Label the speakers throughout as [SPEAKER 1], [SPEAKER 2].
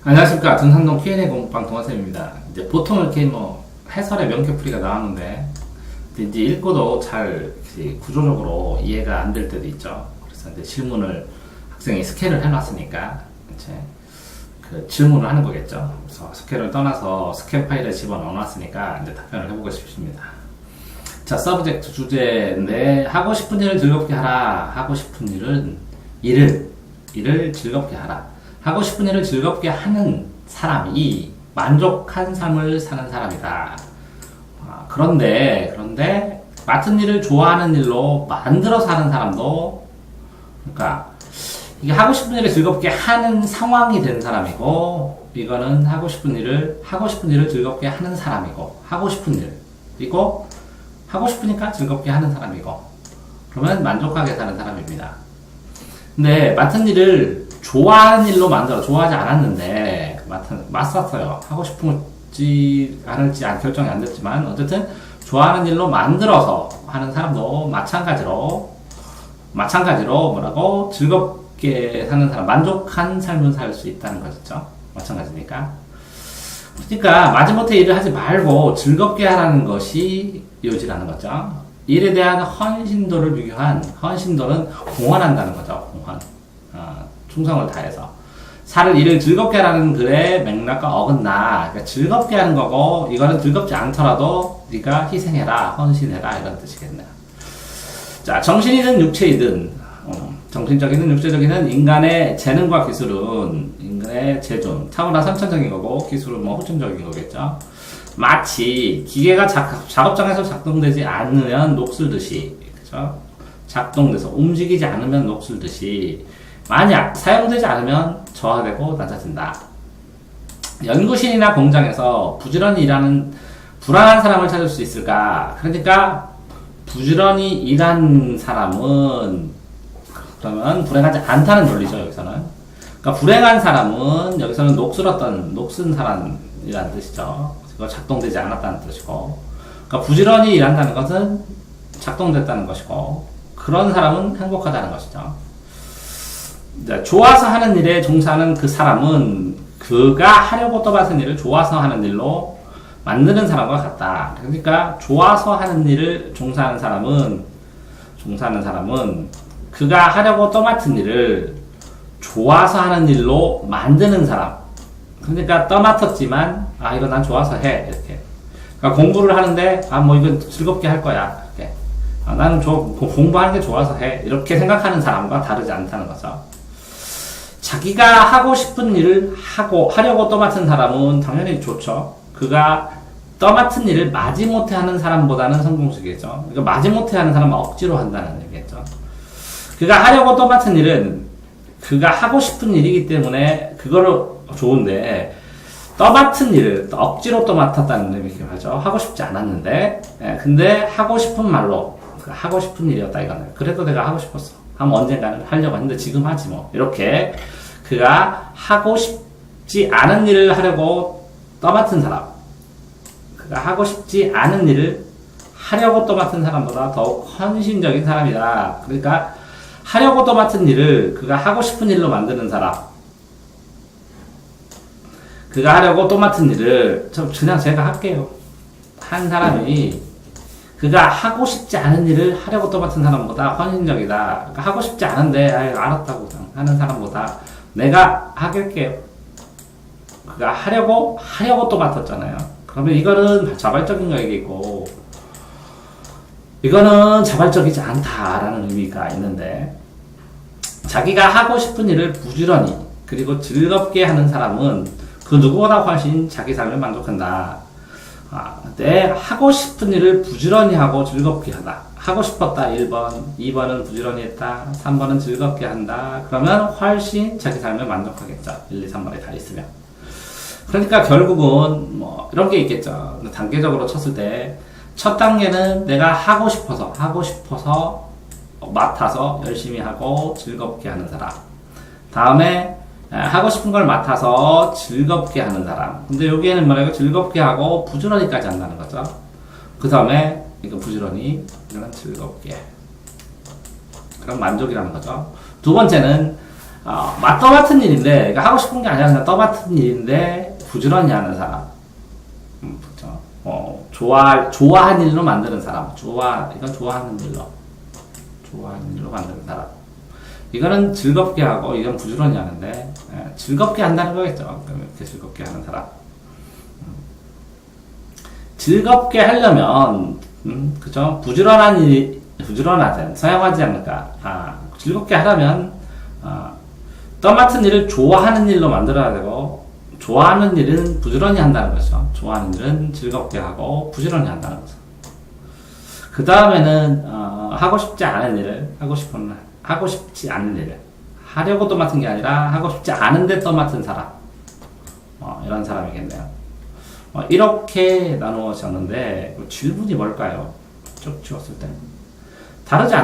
[SPEAKER 1] 안녕하십니까. 등산동 Q&A 공부방 동화쌤입니다. 이제 보통 이렇게 해설의 명쾌풀이가 나왔는데, 이제 읽고도 잘 구조적으로 이해가 안 될 때도 있죠. 그래서 이제 질문을 학생이 스캔을 해놨으니까, 이제 그 질문을 하는 거겠죠. 그래서 스캔을 떠나서 스캔 파일에 집어넣어 놨으니까 이제 답변을 해보고 싶습니다. 자, 서브젝트 주제인데, 하고 싶은 일을 즐겁게 하라. 하고 싶은 일을 즐겁게 하라. 하고 싶은 일을 즐겁게 하는 사람이 만족한 삶을 사는 사람이다. 그런데 맡은 일을 좋아하는 일로 만들어서 하는 사람도, 그러니까 이게 하고 싶은 일을 즐겁게 하는 상황이 된 사람이고, 이거는 하고 싶은 일을 즐겁게 하는 사람이고, 하고 싶으니까 즐겁게 하는 사람이고, 그러면 만족하게 사는 사람입니다. 근데 맡은 일을 좋아하는 일로 좋아하지 않았는데 맡았어요. 하고 싶은지 않을지 결정이 안 됐지만 어쨌든 좋아하는 일로 만들어서 하는 사람도 마찬가지로 뭐라고 즐겁게 사는 사람, 만족한 삶을 살 수 있다는 것이죠. 마찬가지니까. 그러니까 마지못해 일을 하지 말고 즐겁게 하라는 것이 요지라는 거죠. 일에 대한 헌신도를 비교한, 헌신도는 공헌한다는 거죠. 공헌. 충성을 다해서. 일을 즐겁게 하라는 글의 맥락과 어긋나. 그러니까 즐겁게 하는 거고, 이거는 즐겁지 않더라도 네가 희생해라, 헌신해라, 이런 뜻이겠네요. 자, 정신이든 육체이든, 정신적이든 육체적이든 인간의 재능과 기술은, 인간의 재준, 타고나 선천적인 거고, 기술은 후천적인 거겠죠. 마치 기계가 작업장에서 작동되지 않으면 녹슬듯이, 그죠? 작동돼서 움직이지 않으면 녹슬듯이, 만약 사용되지 않으면 저하되고 낮아진다. 연구실이나 공장에서 부지런히 일하는 불안한 사람을 찾을 수 있을까? 그러니까 부지런히 일한 사람은 그러면 불행하지 않다는 논리죠. 여기서는. 그러니까 불행한 사람은 여기서는 녹슨 사람이라는 뜻이죠. 이거 작동되지 않았다는 뜻이고, 그러니까 부지런히 일한다는 것은 작동됐다는 것이고, 그런 사람은 행복하다는 것이죠. 좋아서 하는 일에 종사하는 그 사람은 그가 하려고 떠맡은 일을 좋아서 하는 일로 만드는 사람과 같다. 그러니까 좋아서 하는 일을 종사하는 사람은 그가 하려고 떠맡은 일을 좋아서 하는 일로 만드는 사람. 그러니까 떠맡았지만 이거 난 좋아서 해, 이렇게. 그러니까 공부를 하는데 이건 즐겁게 할 거야, 이렇게. 나는 공부하는 게 좋아서 해, 이렇게 생각하는 사람과 다르지 않다는 거죠. 자기가 하고 싶은 일을 하려고 떠맡은 사람은 당연히 좋죠. 그가 떠맡은 일을 마지못해 하는 사람보다는 성공적이겠죠. 그러니까 마지못해 하는 사람은 억지로 한다는 얘기겠죠. 그가 하려고 떠맡은 일은 그가 하고 싶은 일이기 때문에 그거를 좋은데, 떠맡은 일을 억지로 떠맡았다는 의미를 하죠. 하고 싶지 않았는데, 근데 하고 싶은 말로, 하고 싶은 일이었다 이거는. 그래도 내가 하고 싶었어. 언젠가는 하려고 했는데 지금 하지 뭐. 이렇게 그가 하고 싶지 않은 일을 하려고 떠맡은 사람, 그가 하고 싶지 않은 일을 하려고 떠맡은 사람보다 더욱 헌신적인 사람이다. 그러니까 하려고 떠맡은 일을 그가 하고 싶은 일로 만드는 사람, 그가 하려고 떠맡은 일을 그냥 제가 할게요 한 사람이 그가 하고 싶지 않은 일을 하려고 떠맡은 사람보다 헌신적이다. 그러니까 하고 싶지 않은데 알았다고 하는 사람보다 내가 하길게요. 그가 하려고 떠맡았잖아요. 그러면 이거는 자발적인 거이고, 이거는 자발적이지 않다라는 의미가 있는데, 자기가 하고 싶은 일을 부지런히 그리고 즐겁게 하는 사람은 그 누구보다 훨씬 자기 삶을 만족한다. 내 하고 싶은 일을 부지런히 하고 즐겁게 하다. 하고 싶었다 1번, 2번은 부지런히 했다, 3번은 즐겁게 한다. 그러면 훨씬 자기 삶을 만족하겠죠. 1, 2, 3번에 다 있으면. 그러니까 결국은 이런 게 있겠죠. 단계적으로 쳤을 때 첫 단계는 내가 하고 싶어서 맡아서 열심히 하고 즐겁게 하는 사람. 다음에 하고 싶은 걸 맡아서 즐겁게 하는 사람. 근데 여기에는 뭐라고 즐겁게 하고 부지런히까지 한다는 거죠. 그 다음에 이거 부지런히, 이건 즐겁게. 그럼 만족이라는 거죠. 두 번째는 떠맡은 일인데, 그러니까 하고 싶은 게 아니라 그냥 떠맡은 일인데, 부지런히 하는 사람. 그렇죠. 좋아하는 일로 만드는 사람. 이건 좋아하는 일로 만드는 사람. 이거는 즐겁게 하고, 이건 부지런히 하는데, 즐겁게 한다는 거겠죠. 이렇게 즐겁게 하는 사람. 즐겁게 하려면, 그죠? 부지런하든, 사용하지 않을까. 즐겁게 하려면, 떠맡은 일을 좋아하는 일로 만들어야 되고, 좋아하는 일은 부지런히 한다는 거죠. 좋아하는 일은 즐겁게 하고, 부지런히 한다는 거죠. 그 다음에는, 하고 싶지 않은 일을, 하고 싶지 않은 일을, 하려고 떠맡은 게 아니라, 하고 싶지 않은데 떠맡은 사람. 이런 사람이겠네요. 이렇게 나누어졌는데, 질문이 뭘까요? 쭉 지웠을 때. 다르지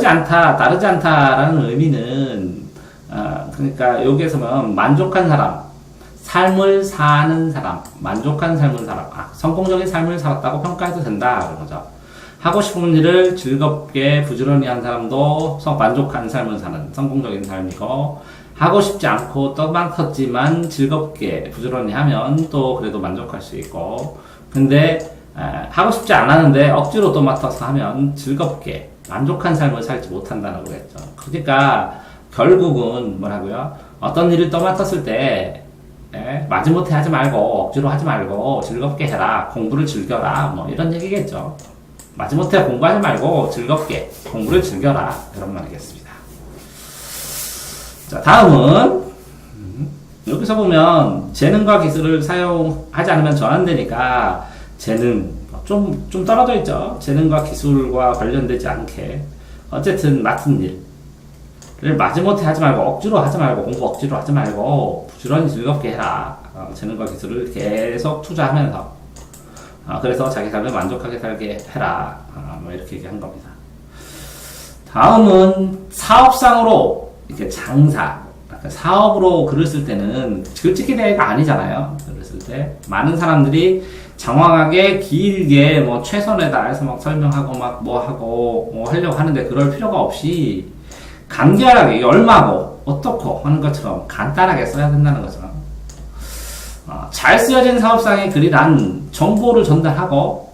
[SPEAKER 1] 않다라는 의미는, 그러니까 여기에서 보면 만족한 사람, 삶을 사는 사람, 만족한 삶을 성공적인 삶을 살았다고 평가해도 된다. 그런 거죠. 하고 싶은 일을 즐겁게 부지런히 한 사람도 만족한 삶을 사는 성공적인 삶이고, 하고 싶지 않고 떠맡았지만 즐겁게 부지런히 하면 또 그래도 만족할 수 있고, 근데 하고 싶지 않았는데 억지로 떠맡아서 하면 즐겁게 만족한 삶을 살지 못한다는 거겠죠. 그러니까 결국은 뭐라고요? 어떤 일을 떠맡았을 때 마지못해 하지 말고 억지로 하지 말고 즐겁게 해라, 공부를 즐겨라, 뭐 이런 얘기겠죠. 마지못해 공부하지 말고 즐겁게 공부를 즐겨라, 이런 말이겠습니다. 자, 다음은 여기서 보면 재능과 기술을 사용하지 않으면 전환되니까 재능 좀 떨어져 있죠. 재능과 기술과 관련되지 않게 어쨌든 맡은 일을 마지못해 하지 말고 억지로 하지 말고 공부 억지로 하지 말고 부지런히 즐겁게 해라. 재능과 기술을 계속 투자하면서 그래서 자기 삶을 만족하게 살게 해라. 뭐 이렇게 얘기한 겁니다. 다음은 사업상으로 이렇게 사업으로 글을 쓸 때는 글짓기 대회가 아니잖아요. 글을 쓸 때 많은 사람들이 장황하게 길게 뭐 최선을 다해서 막 설명하고 막 뭐 하고 뭐 하려고 하는데 그럴 필요가 없이 간결하게 얼마고 어떻고 하는 것처럼 간단하게 써야 된다는 거죠. 잘 쓰여진 사업상의 글이란 정보를 전달하고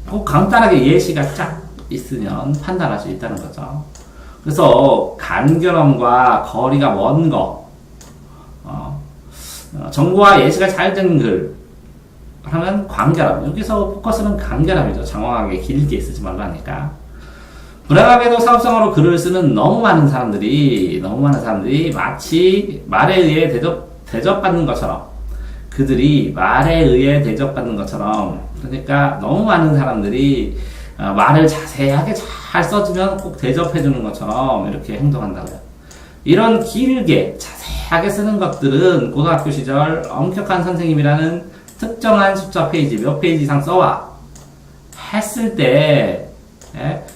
[SPEAKER 1] 꼭 간단하게 예시가 쫙 있으면 판단할 수 있다는 거죠. 그래서 간결함과 거리가 먼 거, 정보와 예시가 잘 된 글 하면 간결함. 여기서 포커스는 간결함이죠. 장황하게 길게 쓰지 말라니까. 불행하게도 사업상으로 글을 쓰는 너무 많은 사람들이 마치 말에 의해 대접받는 것처럼, 그들이 말에 의해 대접받는 것처럼, 그러니까 너무 많은 사람들이 말을 자세하게 잘 써주면 꼭 대접해주는 것처럼 이렇게 행동한다고요. 이런 길게 자세하게 쓰는 것들은 고등학교 시절 엄격한 선생님이라는 특정한 숫자 페이지 몇 페이지 이상 써와 했을 때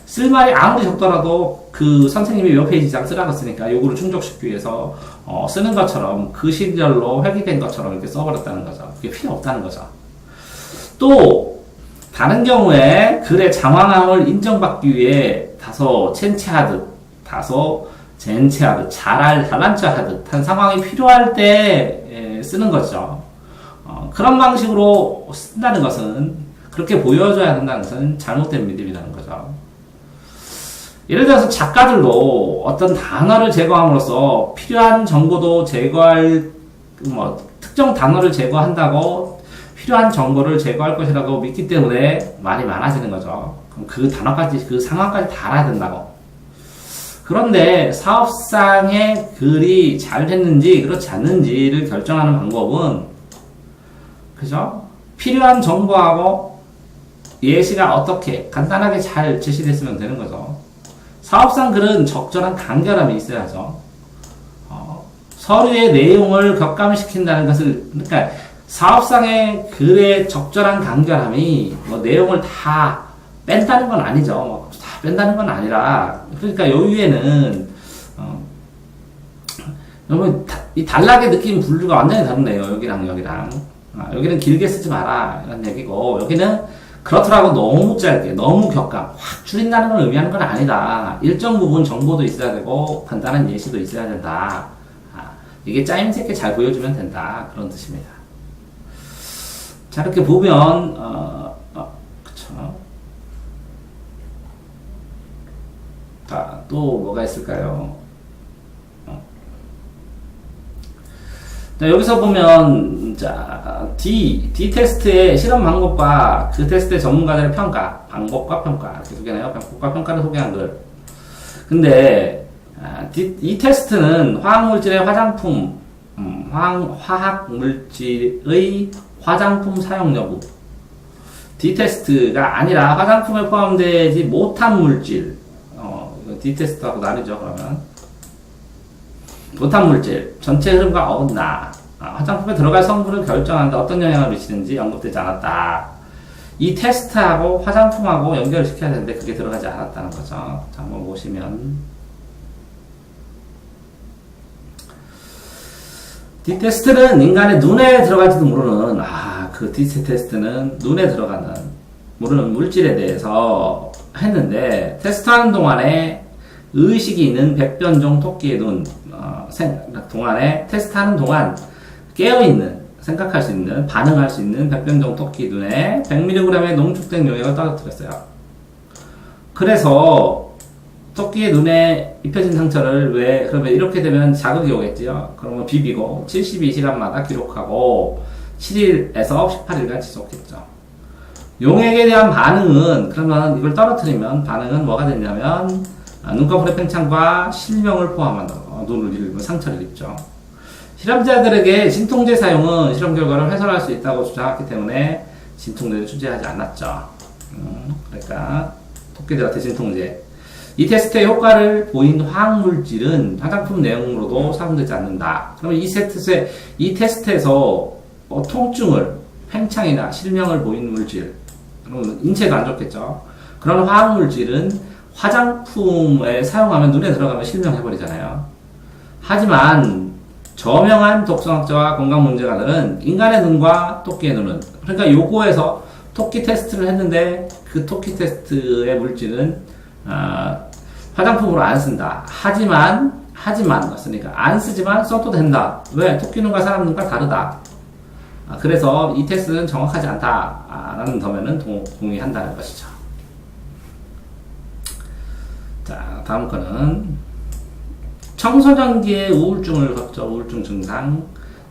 [SPEAKER 1] 쓸 말이 아무리 적더라도 그 선생님이 몇 페이지 이상 쓰라고 쓰니까 요구를 충족시키기 위해서 쓰는 것처럼 그 시절로 회귀된 것처럼 이렇게 써버렸다는 거죠. 그게 필요 없다는 거죠. 또 다른 경우에 글의 장황함을 인정받기 위해 다소 젠체하듯 잘난 척하듯 한 상황이 필요할 때 쓰는 거죠. 그런 방식으로 쓴다는 것은, 그렇게 보여줘야 한다는 것은 잘못된 믿음이라는 거죠. 예를 들어서 작가들도 어떤 단어를 제거함으로써 필요한 정보도 특정 단어를 제거한다고 필요한 정보를 제거할 것이라고 믿기 때문에 말이 많아지는 거죠. 그럼 그 단어까지, 그 상황까지 다 알아야 된다고. 그런데 사업상의 글이 잘 됐는지 그렇지 않는지를 결정하는 방법은, 그죠? 필요한 정보하고 예시가 어떻게 간단하게 잘 제시됐으면 되는 거죠. 사업상 글은 적절한 간결함이 있어야죠. 서류의 내용을 격감시킨다는 것을, 그러니까 사업상의 글의 적절한 간결함이 뭐 내용을 다 뺀다는 건 아니죠. 다 뺀다는 건 아니라, 그러니까 여기에는 여러분 이 단락의 느낌 분류가 완전히 다르네요. 여기랑 여기는 길게 쓰지 마라 이런 얘기고, 여기는 그렇더라고 너무 짧게, 너무 격감, 확 줄인다는 걸 의미하는 건 아니다. 일정 부분 정보도 있어야 되고 간단한 예시도 있어야 된다. 이게 짜임새 있게 잘 보여주면 된다. 그런 뜻입니다. 자, 이렇게 보면 그쵸. 자, 또 뭐가 있을까요? 자, 여기서 보면 자, D 테스트의 실험 방법과 그 테스트의 전문가들의 평가, 방법과 평가 이렇게 소개하네요. 방법과 평가를 소개한 글. 근데 이 테스트는 화학물질의 화장품, 화학물질의 화장품 사용 여부. D 테스트가 아니라 화장품에 포함되지 못한 물질. D 테스트하고 나뉘죠. 그러면 못한 물질 전체 흐름과 어긋나 화장품에 들어갈 성분을 결정하는데 어떤 영향을 미치는지 언급되지 않았다. 이 테스트하고 화장품하고 연결을 시켜야 되는데 그게 들어가지 않았다는 거죠. 자, 한번 보시면 D 테스트는 인간의 눈에 들어갈지도 모르는 그 D 테스트는 눈에 들어가는 모르는 물질에 대해서 했는데 테스트하는 동안에 의식이 있는 백변종 토끼의 눈 동안에 테스트하는 동안 깨어있는 생각할 수 있는 반응할 수 있는 백변종 토끼 눈에 100mg의 농축된 용액을 떨어뜨렸어요. 그래서 토끼의 눈에 입혀진 상처를 그러면 이렇게 되면 자극이 오겠지요. 그러면 비비고 72시간마다 기록하고 7일에서 18일간 지속했죠. 용액에 대한 반응은 그러면 이걸 떨어뜨리면 반응은 뭐가 됐냐면 눈꺼풀의 팽창과 실명을 포함한다. 눈을 잃고 상처를 입죠. 실험자들에게 진통제 사용은 실험 결과를 훼손할 수 있다고 주장했기 때문에 진통제를 추진하지 않았죠. 그러니까 토끼들한테 진통제. 이 테스트의 효과를 보인 화학물질은 화장품 내용으로도 사용되지 않는다. 그러면 이 테스트에서 통증을, 팽창이나 실명을 보인 물질, 그러면 인체도 안 좋겠죠. 그런 화학물질은 화장품에 사용하면 눈에 들어가면 실명해버리잖아요. 하지만 저명한 독성학자와 건강 문제가들은 인간의 눈과 토끼의 눈은 그러니까 요거에서 토끼 테스트를 했는데 그 토끼 테스트의 물질은 화장품으로 안 쓴다. 하지만 그러니까 안 쓰지만 써도 된다. 왜? 토끼 눈과 사람 눈과 다르다. 그래서 이 테스트는 정확하지 않다라는 점에는 동의한다는 것이죠. 자, 다음 거는 청소년기의 우울증을 겪죠. 우울증 증상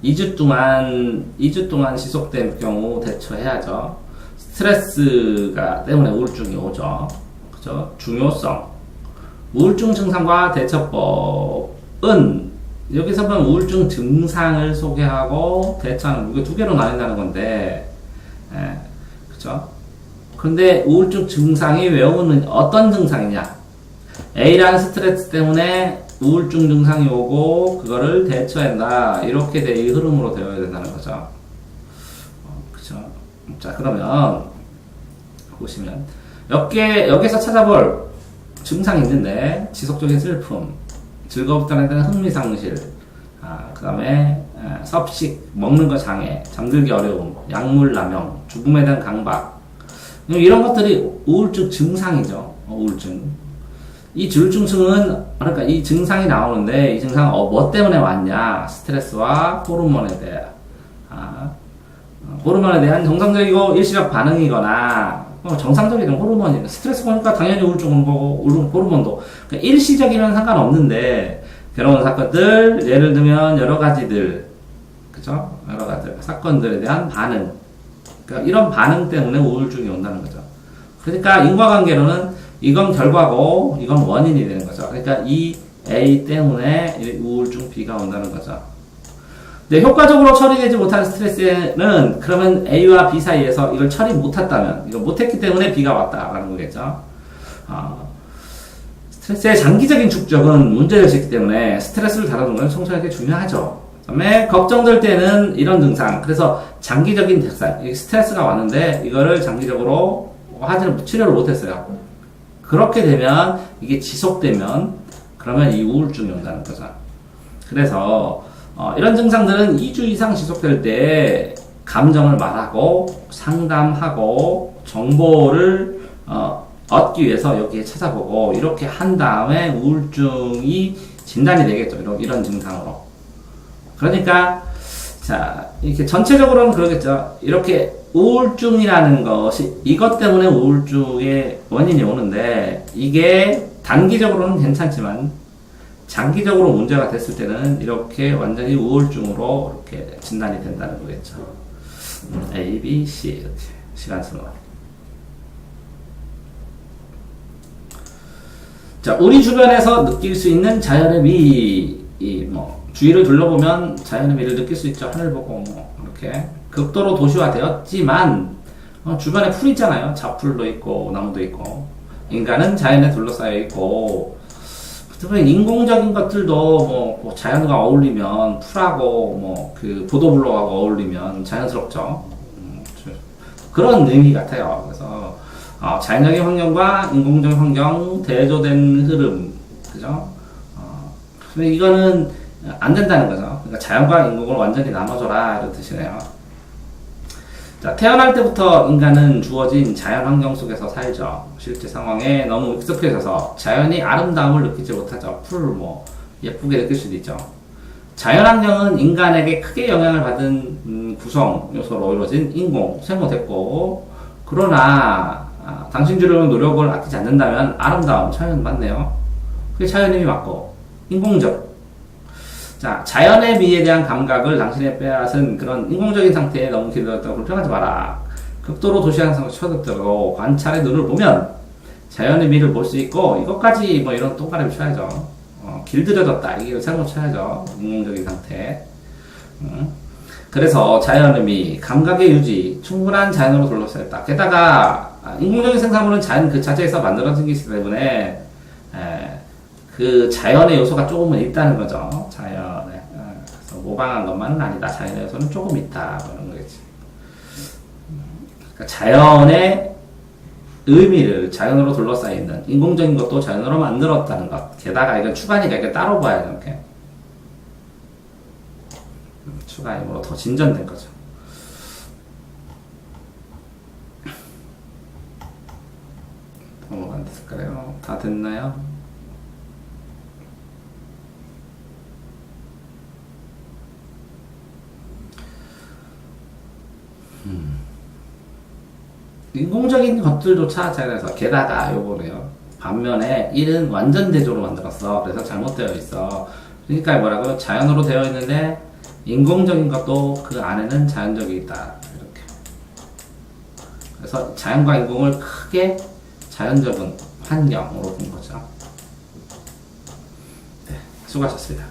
[SPEAKER 1] 2주 동안 지속될 경우 대처해야죠. 스트레스가 때문에 우울증이 오죠. 그죠? 중요성 우울증 증상과 대처법은 여기서 보면 우울증 증상을 소개하고 대처하는 이게 두 개로 나뉜다는 건데, 그죠? 근데 우울증 증상이 왜 오는 어떤 증상이냐? A라는 스트레스 때문에 우울증 증상이 오고 그거를 대처한다. 이렇게 이 흐름으로 되어야 된다는 거죠. 그죠? 자, 그러면 보시면 여기서 찾아볼 증상이 있는데 지속적인 슬픔, 즐겁다는 데는 흥미상실, 그 다음에 섭식, 먹는 거 장애, 잠들기 어려움, 약물 남용, 죽음에 대한 강박 이런 것들이 우울증 증상이죠. 우울증. 이 우울증은 그러니까 이 증상이 나오는데 이 증상은 뭐 때문에 왔냐? 스트레스와 호르몬에 대한 정상적이고 일시적 반응이거나 정상적인 호르몬이 스트레스 보니까 당연히 우울증 오는 거고 호르몬도 그러니까 일시적이면 상관없는데 괴로운 사건들 예를 들면 여러 가지들 그죠? 여러 가지 사건들에 대한 반응 그러니까 이런 반응 때문에 우울증이 온다는 거죠. 그러니까 인과관계로는 이건 결과고 이건 원인이 되는 거죠. 그러니까 이 A 때문에 우울증 B가 온다는 거죠. 근데 효과적으로 처리되지 못한 스트레스는 그러면 A와 B 사이에서 이걸 처리 못했다면 이걸 못했기 때문에 B가 왔다라는 거겠죠. 스트레스의 장기적인 축적은 문제였기 때문에 스트레스를 다루는 건 청소년에게 중요하죠. 그다음에 걱정될 때는 이런 증상 그래서 장기적인 대상 스트레스가 왔는데 이거를 장기적으로 치료를 못했어요. 그렇게 되면 이게 지속되면 그러면 이 우울증이 온다는 거죠. 그래서 이런 증상들은 2주 이상 지속될 때 감정을 말하고 상담하고 정보를 얻기 위해서 여기에 찾아보고 이렇게 한 다음에 우울증이 진단이 되겠죠. 이런 증상으로. 그러니까 자 이렇게 전체적으로는 그러겠죠. 이렇게 우울증이라는 것이 이것 때문에 우울증의 원인이 오는데 이게 단기적으로는 괜찮지만 장기적으로 문제가 됐을 때는 이렇게 완전히 우울증으로 이렇게 진단이 된다는 거겠죠. A, B, C 이렇게 시간 순으로. 자, 우리 주변에서 느낄 수 있는 자연의 미, 주위를 둘러보면 자연의 미를 느낄 수 있죠. 하늘 보고 이렇게 극도로 도시화되었지만 주변에 풀 있잖아요. 잡풀도 있고 나무도 있고 인간은 자연에 둘러싸여 있고 그다음에 인공적인 것들도 뭐 자연과 어울리면 풀하고 그 보도블록하고 어울리면 자연스럽죠. 그런 의미 같아요. 그래서 자연적인 환경과 인공적인 환경 대조된 흐름, 그죠? 근데 이거는 안 된다는 거죠. 그러니까 자연과 인공을 완전히 나눠줘라 이런 뜻이네요. 자, 태어날 때부터 인간은 주어진 자연 환경 속에서 살죠. 실제 상황에 너무 익숙해져서 자연이 아름다움을 느끼지 못하죠. 풀 예쁘게 느낄 수도 있죠. 자연 환경은 인간에게 크게 영향을 받은 구성 요소로 이루어진 인공, 세모됐고 그러나 당신 주려는 노력을 아끼지 않는다면 아름다움, 자연 맞네요. 그게 자연의 미 맞고 인공적. 자, 자연의 미에 대한 감각을 당신의 빼앗은 그런 인공적인 상태에 너무 기대었다고 불평하지 마라. 극도로 도시화된 상태로 쳐들고 관찰의 눈을 보면 자연의 미를 볼 수 있고 이것까지 이런 똥가리를 쳐야죠. 길들여졌다. 이게 잘못 쳐야죠. 인공적인 상태. 그래서 자연의 미, 감각의 유지, 충분한 자연으로 둘러싸였다. 게다가 인공적인 생산물은 자연 그 자체에서 만들어진 것이기 때문에 그 자연의 요소가 조금은 있다는 거죠. 자연에. 그래서 모방한 것만은 아니다. 자연의 요소는 조금 있다. 이런 거겠지. 그러니까 자연의 의미를 자연으로 둘러싸여 있는 인공적인 것도 자연으로 만들었다는 것. 게다가 이건 추가니까 이게 따로 봐야 돼요. 이렇게. 추가 힘으로 더 진전된 거죠. 뭐가 안 됐을까요? 다 됐나요? 인공적인 것들조차 자연에서 게다가 요거네요. 반면에 1은 완전 대조로 만들었어. 그래서 잘못되어 있어. 그러니까 뭐라고요? 자연으로 되어 있는데 인공적인 것도 그 안에는 자연적이 있다. 이렇게. 그래서 자연과 인공을 크게 자연적인 환경으로 본 거죠. 네, 수고하셨습니다.